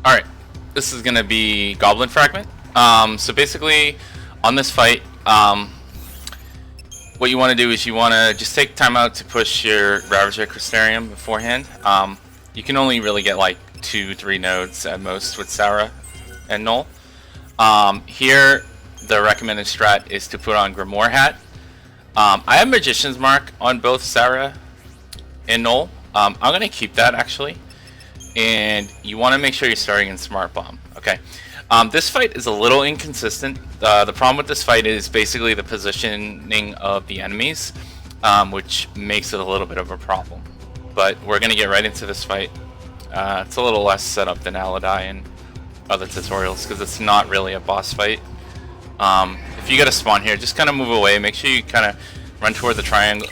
Alright, this is going to be Goblin Fragment. So basically, on this fight, what you want to do is you want to just take time out to push your Ravager Crystarium beforehand. You can only really get like 2-3 nodes at most with Sarah and Null. Here, the recommended strat is to put on Grimoire Hat. I have Magician's Mark on both Sarah and Null. I'm going to keep that actually. And you want to make sure you're starting in Smart Bomb. Okay. This fight is a little inconsistent. The problem with this fight is basically the positioning of the enemies, which makes it a little bit of a problem. But we're going to get right into this fight. It's a little less set up than Aladai and other tutorials because it's not really a boss fight. If you get a spawn here, just kind of move away. Make sure you kind of run toward the triangle,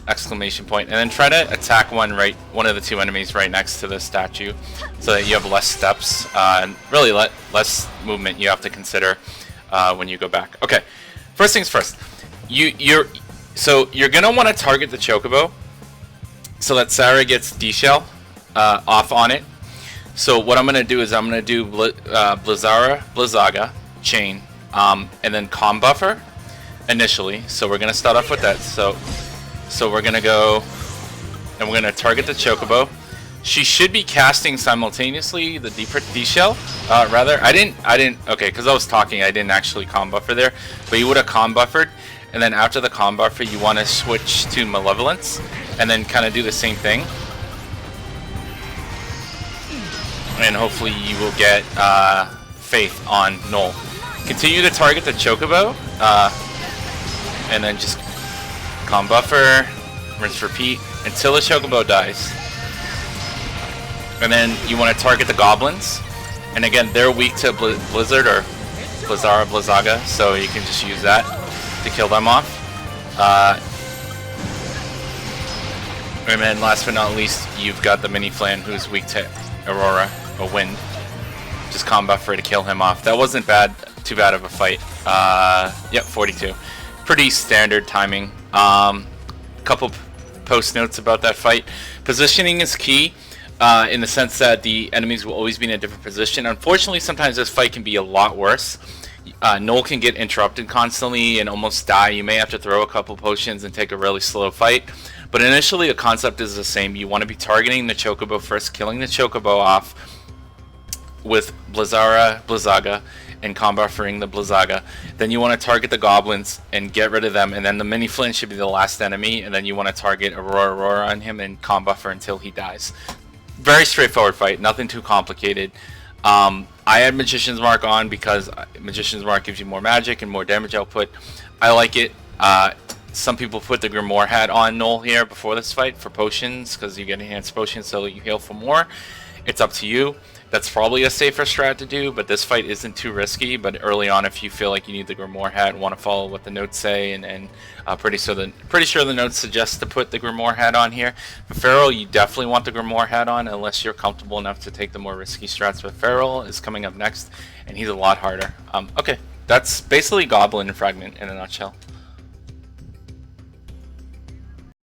exclamation point, and then try to attack one of the two enemies right next to the statue, so that you have less steps and really less movement you have to consider when you go back. Okay, first things first. You're gonna want to target the Chocobo so that Sarah gets D-Shell off on it. So what I'm gonna do is I'm gonna do Blizzaga chain and then Calm Buffer initially. So we're gonna start off with that. So we're gonna go and we're gonna target the Chocobo. She should be casting simultaneously the D-Shell. Rather, I didn't. Okay, because I was talking, I didn't actually Calm Buffer there. But you would have Calm Buffered, and then after the Calm Buffer, you want to switch to Malevolence, and then kind of do the same thing. And hopefully you will get Faith on Null. Continue to target the Chocobo, and then just Calm Buffer, rinse, repeat until the Chocobo dies. And then you want to target the Goblins. And again, they're weak to Blizzard or Blizzara, Blizzaga, so you can just use that to kill them off. And then last but not least, you've got the Mini Flan who's weak to Aurora or Wind. Just Calm Buffer to kill him off. That wasn't too bad of a fight. Yep, 42. Pretty standard timing. Couple post notes about that fight. Positioning is key in the sense that the enemies will always be in a different position. Unfortunately, sometimes this fight can be a lot worse. Null can get interrupted constantly and almost die. You may have to throw a couple potions and take a really slow fight. But initially, the concept is the same. You want to be targeting the Chocobo first, killing the Chocobo off with Blizzara, Blizzaga, and Calm Buffering the Blizzaga. Then you want to target the Goblins and get rid of them, and then the Mini Flynn should be the last enemy, and then you want to target Aurora on him and Calm Buffer until he dies. Very straightforward fight, nothing too complicated. I had Magician's Mark on because Magician's Mark gives you more magic and more damage output. I like it. Some people put the Grimoire Hat on Null here before this fight for potions because you get enhanced potions so you heal for more. It's up to you. That's probably a safer strat to do, but this fight isn't too risky. But early on, if you feel like you need the Grimoire Hat and want to follow what the notes say, and pretty sure the notes suggest to put the Grimoire Hat on here. For Feral, you definitely want the Grimoire Hat on unless you're comfortable enough to take the more risky strats. But Feral is coming up next, and he's a lot harder. Okay, that's basically Goblin and Fragment in a nutshell.